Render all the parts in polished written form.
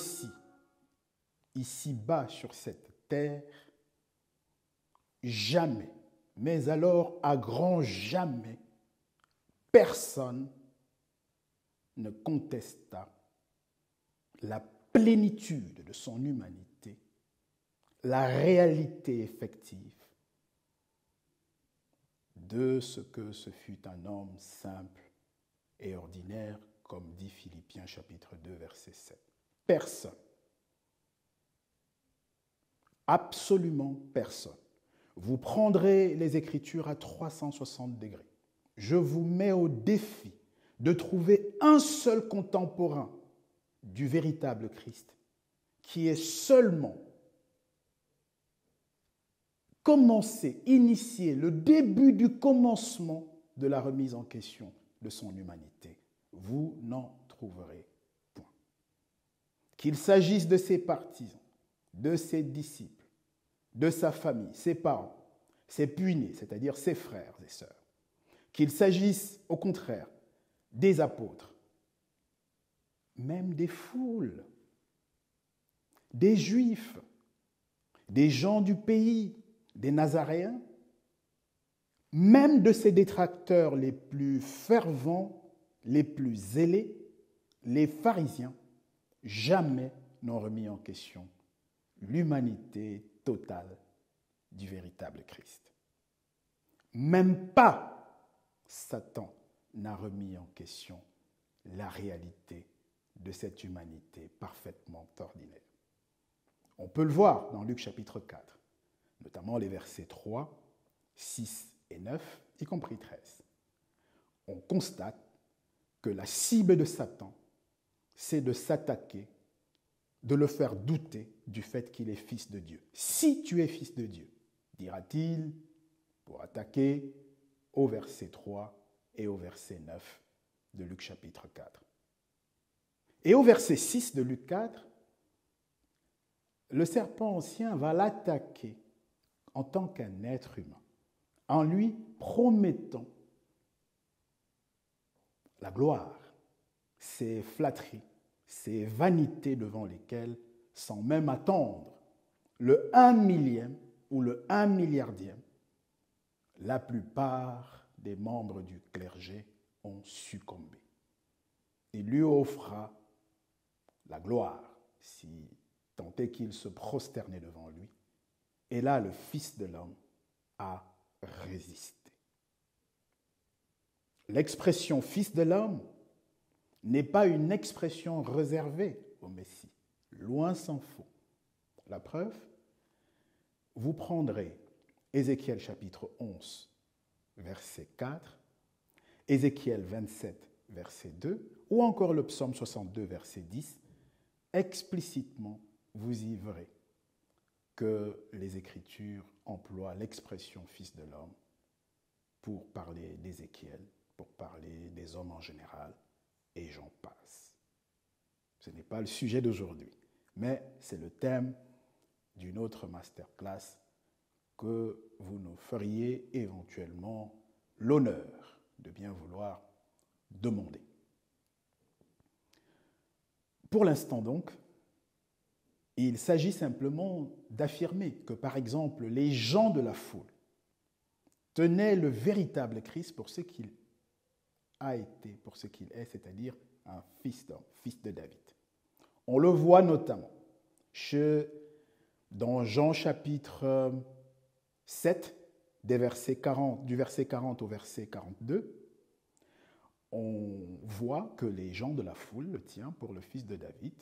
Messie, ici-bas sur cette terre, jamais, mais alors à grand jamais, personne ne contesta la plénitude de son humanité, la réalité effective de ce que ce fut un homme simple et ordinaire, comme dit Philippiens chapitre 2, verset 7. Personne. Absolument personne. Vous prendrez les Écritures à 360 degrés. Je vous mets au défi de trouver un seul contemporain du véritable Christ qui ait seulement commencé, initié le début du commencement de la remise en question de son humanité. Vous n'en trouverez point. Qu'il s'agisse de ses partisans, de ses disciples, de sa famille, ses parents, ses puînés, c'est-à-dire ses frères et sœurs, qu'il s'agisse au contraire des apôtres, même des foules, des Juifs, des gens du pays, des Nazaréens, même de ses détracteurs les plus fervents, les plus zélés, les pharisiens, jamais n'ont remis en question l'humanité totale du véritable Christ. Même pas Satan n'a remis en question la réalité de cette humanité parfaitement ordinaire. On peut le voir dans Luc chapitre 4, notamment les versets 3, 6 et 9, y compris 13. On constate que la cible de Satan, c'est de s'attaquer, de le faire douter du fait qu'il est fils de Dieu. Si tu es fils de Dieu, dira-t-il, pour attaquer au verset 3 et au verset 9 de Luc chapitre 4. Et au verset 6 de Luc 4, le serpent ancien va l'attaquer en tant qu'un être humain, en lui promettant la gloire, ses flatteries, ses vanités devant lesquelles, sans même attendre le 1 millième ou le 1 milliardième, la plupart des membres du clergé ont succombé. Il lui offra la gloire, si tant est qu'il se prosternait devant lui. Et là, le Fils de l'homme a résisté. L'expression Fils de l'homme n'est pas une expression réservée au Messie. Loin s'en faut. La preuve, vous prendrez Ézéchiel chapitre 11, verset 4, Ézéchiel 27, verset 2, ou encore le psaume 62, verset 10, explicitement, vous y verrez que les Écritures emploient l'expression Fils de l'homme pour parler d'Ézéchiel, pour parler des hommes en général, et j'en passe. Ce n'est pas le sujet d'aujourd'hui, mais c'est le thème d'une autre masterclass que vous nous feriez éventuellement l'honneur de bien vouloir demander. Pour l'instant donc, il s'agit simplement d'affirmer que, par exemple, les gens de la foule tenaient le véritable Christ pour ce qu'il a été, pour ce qu'il est, c'est-à-dire un fils d'homme, fils de David. On le voit notamment dans Jean chapitre 7, du verset 40 au verset 42, on voit que les gens de la foule le tiennent pour le fils de David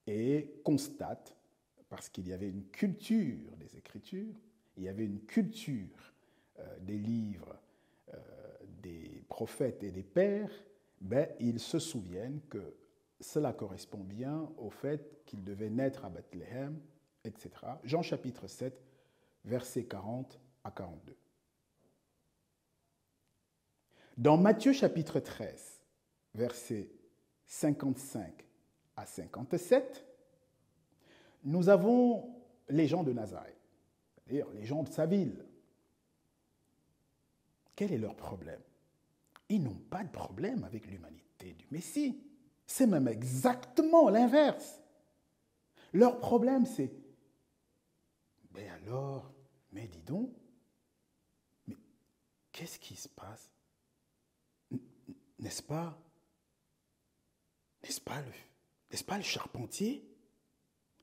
et constatent, parce qu'il y avait une culture des Écritures, il y avait une culture des livres des prophètes et des pères, ils se souviennent que cela correspond bien au fait qu'il devait naître à Bethléem, etc. Jean chapitre 7, versets 40 à 42. Dans Matthieu chapitre 13, versets 55 à 57, nous avons les gens de Nazareth, c'est-à-dire les gens de sa ville. Quel est leur problème? Ils n'ont pas de problème avec l'humanité du Messie. C'est même exactement l'inverse. Leur problème, c'est, alors, mais dis donc, mais qu'est-ce qui se passe? N'est-ce pas le charpentier?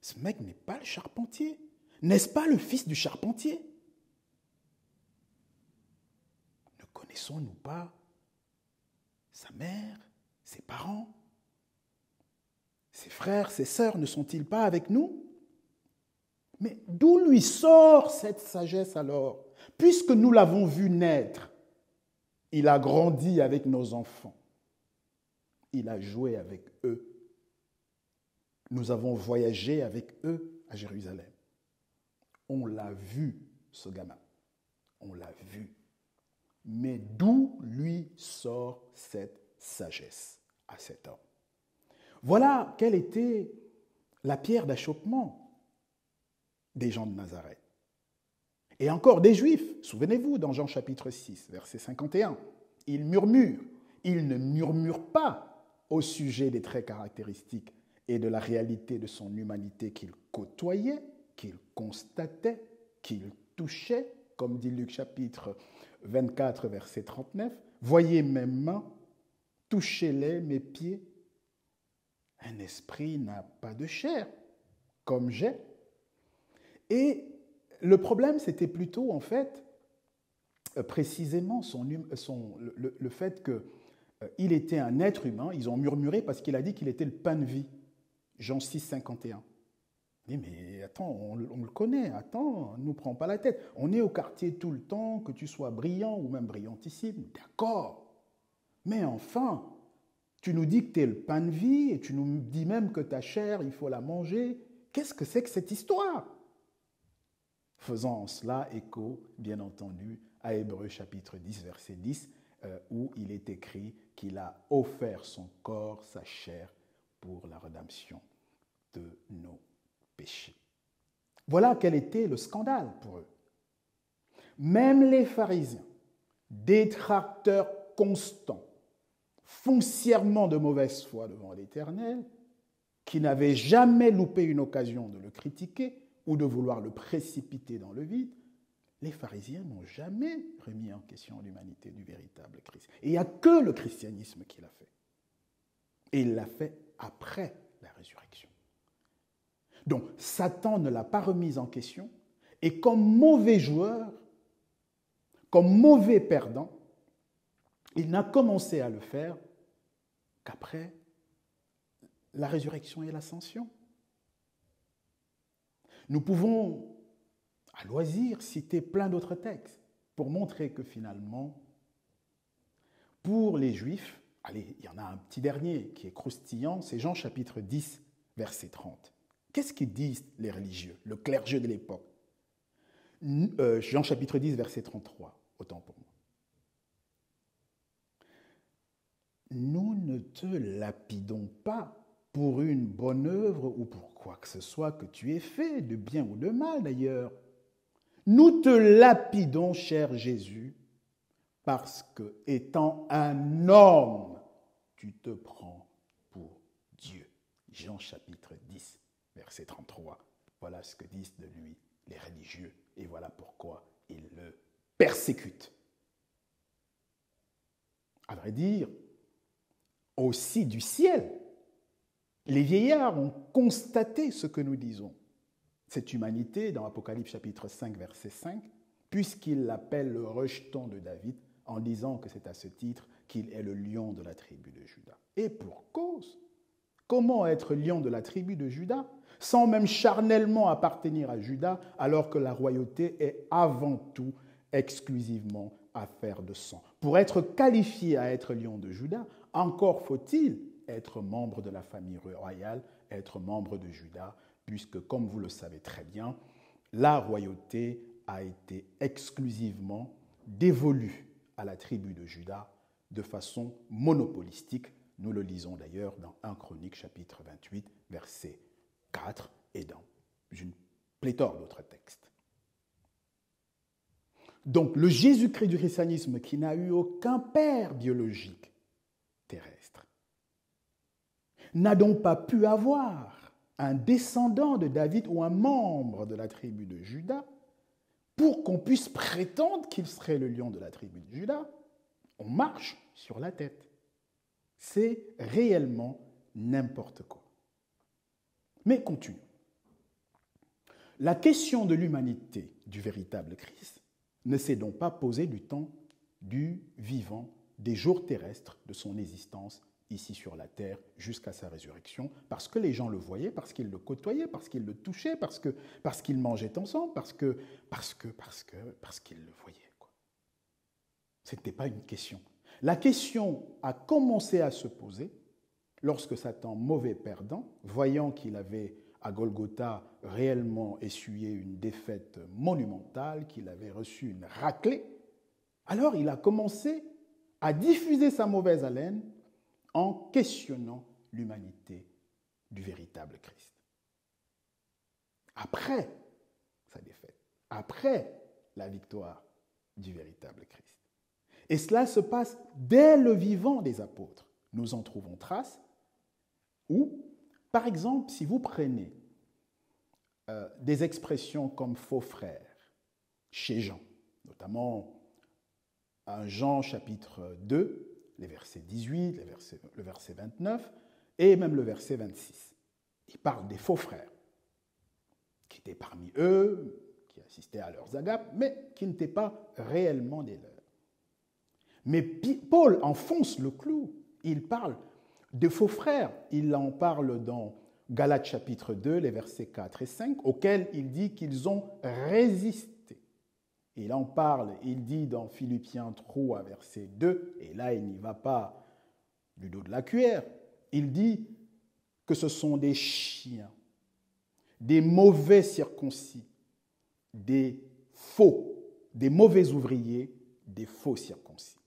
Ce mec n'est pas le charpentier. N'est-ce pas le fils du charpentier? Ne connaissons-nous pas sa mère, ses parents, ses frères, ses sœurs ne sont-ils pas avec nous? Mais d'où lui sort cette sagesse alors? Puisque nous l'avons vu naître, il a grandi avec nos enfants, il a joué avec eux, nous avons voyagé avec eux à Jérusalem. On l'a vu, ce gamin, on l'a vu. Mais d'où lui sort cette sagesse à cet homme? Voilà quelle était la pierre d'achoppement des gens de Nazareth. Et encore des Juifs, souvenez-vous, dans Jean chapitre 6, verset 51, ils murmurent. Ils ne murmurent pas au sujet des traits caractéristiques et de la réalité de son humanité qu'ils côtoyaient, qu'ils constataient, qu'ils touchaient, comme dit Luc chapitre 24, verset 39. Voyez mes mains, touchez-les, mes pieds. Un esprit n'a pas de chair, comme j'ai. Et le problème, c'était plutôt, en fait, précisément le fait qu'il était un être humain. Ils ont murmuré parce qu'il a dit qu'il était le pain de vie. Jean 6, 51. Mais attends, on le connaît, attends, ne nous prends pas la tête. On est au quartier tout le temps, que tu sois brillant ou même brillantissime, d'accord. Mais enfin, tu nous dis que tu es le pain de vie et tu nous dis même que ta chair, il faut la manger. Qu'est-ce que c'est que cette histoire? Faisant en cela écho, bien entendu, à Hébreux chapitre 10, verset 10, où il est écrit qu'il a offert son corps, sa chair, pour la rédemption de nos péchés. Voilà quel était le scandale pour eux. Même les pharisiens, détracteurs constants, foncièrement de mauvaise foi devant l'Éternel, qui n'avaient jamais loupé une occasion de le critiquer ou de vouloir le précipiter dans le vide, les pharisiens n'ont jamais remis en question l'humanité du véritable Christ. Et il n'y a que le christianisme qui l'a fait. Et il l'a fait après la résurrection. Donc, Satan ne l'a pas remise en question, et comme mauvais joueur, comme mauvais perdant, il n'a commencé à le faire qu'après la résurrection et l'ascension. Nous pouvons, à loisir, citer plein d'autres textes pour montrer que finalement, pour les Juifs, allez, il y en a un petit dernier qui est croustillant, c'est Jean chapitre 10, verset 30. Qu'est-ce qu'ils disent les religieux, le clergé de l'époque? Jean chapitre 10, verset 33, autant pour moi. Nous ne te lapidons pas pour une bonne œuvre ou pour quoi que ce soit que tu aies fait, de bien ou de mal d'ailleurs. Nous te lapidons, cher Jésus, parce que, étant un homme, tu te prends pour Dieu. Jean chapitre 10, verset 33. Voilà ce que disent de lui les religieux, et voilà pourquoi ils le persécutent. À vrai dire, aussi du ciel, les vieillards ont constaté ce que nous disons. Cette humanité, dans Apocalypse chapitre 5, verset 5, puisqu'il l'appelle le rejeton de David, en disant que c'est à ce titre qu'il est le lion de la tribu de Juda. Et pour cause, comment être lion de la tribu de Juda, sans même charnellement appartenir à Juda, alors que la royauté est avant tout exclusivement affaire de sang. Pour être qualifié à être lion de Juda, encore faut-il être membre de la famille royale, être membre de Juda, puisque, comme vous le savez très bien, la royauté a été exclusivement dévolue à la tribu de Juda de façon monopolistique. Nous le lisons d'ailleurs dans 1 Chronique chapitre 28, verset 4 et dans une pléthore d'autres textes. Donc le Jésus-Christ du christianisme qui n'a eu aucun père biologique terrestre n'a donc pas pu avoir un descendant de David ou un membre de la tribu de Juda, pour qu'on puisse prétendre qu'il serait le lion de la tribu de Juda, on marche sur la tête. C'est réellement n'importe quoi. Mais continuons. La question de l'humanité du véritable Christ ne s'est donc pas posée du temps du vivant, des jours terrestres de son existence ici sur la terre jusqu'à sa résurrection, parce que les gens le voyaient, parce qu'ils le côtoyaient, parce qu'ils le touchaient, parce qu'ils mangeaient ensemble, parce qu'ils le voyaient, quoi. Ce n'était pas une question. La question a commencé à se poser lorsque Satan, mauvais perdant, voyant qu'il avait à Golgotha réellement essuyé une défaite monumentale, qu'il avait reçu une raclée, alors il a commencé à diffuser sa mauvaise haleine en questionnant l'humanité du véritable Christ. Après sa défaite, après la victoire du véritable Christ. Et cela se passe dès le vivant des apôtres. Nous en trouvons trace. Ou, par exemple, si vous prenez des expressions comme faux frère chez Jean, notamment à Jean chapitre 2, les versets 18, le verset 29 et même le verset 26. Il parle des faux frères qui étaient parmi eux, qui assistaient à leurs agapes, mais qui n'étaient pas réellement des leurs. Mais Paul enfonce le clou. Il parle de faux frères. Il en parle dans Galates chapitre 2, les versets 4 et 5, auxquels il dit qu'ils ont résisté. Il en parle, il dit dans Philippiens 3, verset 2, et là il n'y va pas du dos de la cuillère, il dit que ce sont des chiens, des mauvais circoncis, des faux, des mauvais ouvriers, des faux circoncis.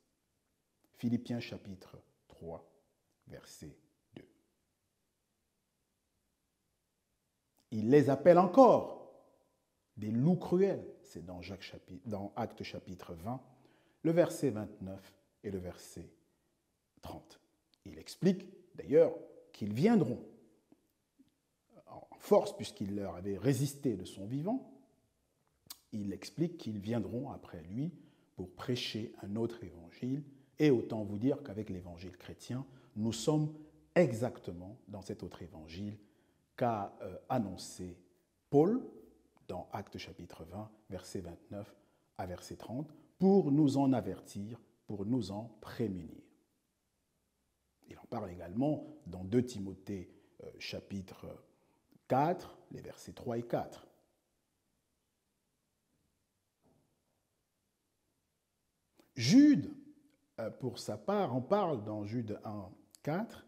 Philippiens chapitre 3, verset 2. Il les appelle encore des loups cruels. C'est dans Actes chapitre 20, le verset 29 et le verset 30. Il explique d'ailleurs qu'ils viendront en force, puisqu'il leur avait résisté de son vivant. Il explique qu'ils viendront après lui pour prêcher un autre évangile. Et autant vous dire qu'avec l'évangile chrétien, nous sommes exactement dans cet autre évangile qu'a annoncé Paul dans Actes chapitre 20, verset 29 à verset 30, pour nous en avertir, pour nous en prémunir. Il en parle également dans 2 Timothée chapitre 4, les versets 3 et 4. Jude, pour sa part, en parle dans Jude 1, 4.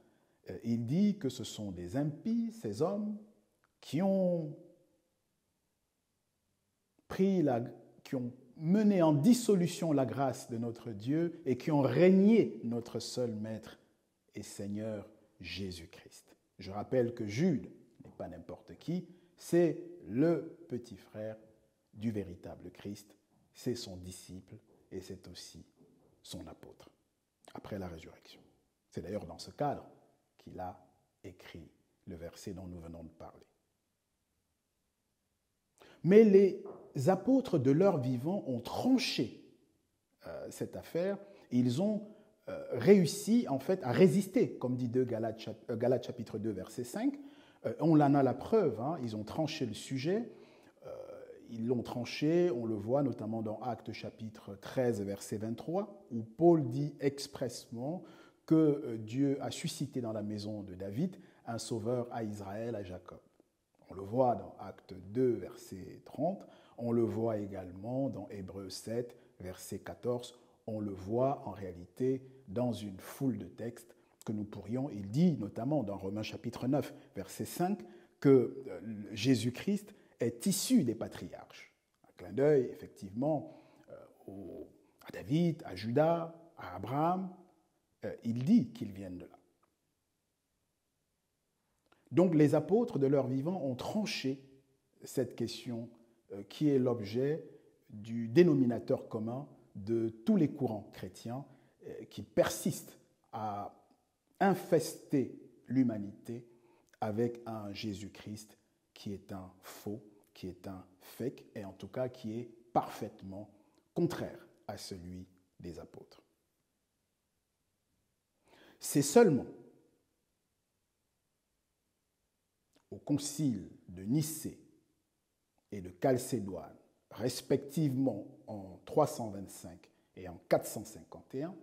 Il dit que ce sont des impies, ces hommes, qui ont mené en dissolution la grâce de notre Dieu et qui ont régné notre seul Maître et Seigneur Jésus-Christ. Je rappelle que Jude n'est pas n'importe qui, c'est le petit frère du véritable Christ, c'est son disciple et c'est aussi son apôtre, après la résurrection. C'est d'ailleurs dans ce cadre qu'il a écrit le verset dont nous venons de parler. Mais les apôtres de leur vivant ont tranché cette affaire. Ils ont réussi en fait à résister, comme dit Galates chapitre 2, verset 5. On en a la preuve, hein, ils ont tranché le sujet. Ils l'ont tranché, on le voit notamment dans Actes chapitre 13, verset 23, où Paul dit expressement que Dieu a suscité dans la maison de David un sauveur à Israël, à Jacob. On le voit dans Actes 2, verset 30, on le voit également dans Hébreux 7, verset 14, on le voit en réalité dans une foule de textes que nous pourrions, il dit notamment dans Romains chapitre 9, verset 5, que Jésus-Christ est issu des patriarches. Un clin d'œil, effectivement, à David, à Judas, à Abraham. Il dit qu'ils viennent de là. Donc les apôtres de leur vivant ont tranché cette question qui est l'objet du dénominateur commun de tous les courants chrétiens qui persistent à infester l'humanité, avec un Jésus-Christ qui est un faux, qui est un fake, et en tout cas qui est parfaitement contraire à celui des apôtres. C'est seulement au concile de Nicée et de Chalcédoine, respectivement en 325 et en 451,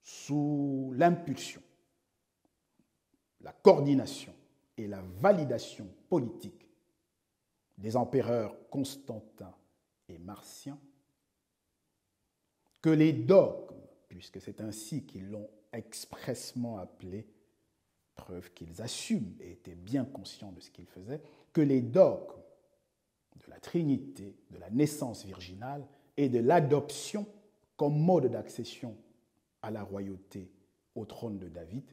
sous l'impulsion, la coordination et la validation politique des empereurs Constantin et Marcien, que les dogmes, puisque c'est ainsi qu'ils l'ont expressément appelé, preuve qu'ils assument et étaient bien conscients de ce qu'ils faisaient, que les dogmes de la Trinité, de la naissance virginale et de l'adoption comme mode d'accession à la royauté au trône de David,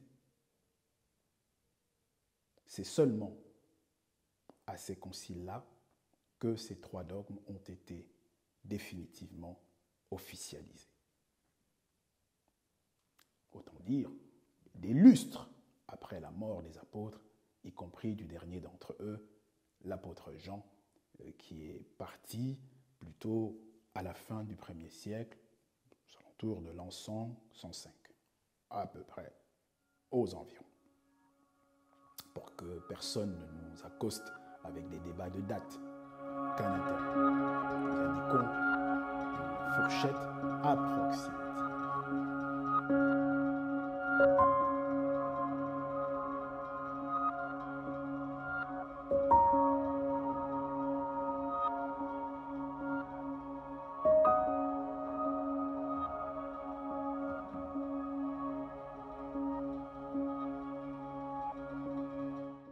c'est seulement à ces conciles-là que ces trois dogmes ont été définitivement officialisés. Autant dire, des lustres après la mort des apôtres, y compris du dernier d'entre eux, l'apôtre Jean, qui est parti plutôt à la fin du 1er siècle, autour de l'an 105, à peu près, aux environs. Pour que personne ne nous accoste avec des débats de date. Qu'un intérêt. Nous indiquons une fourchette approximative.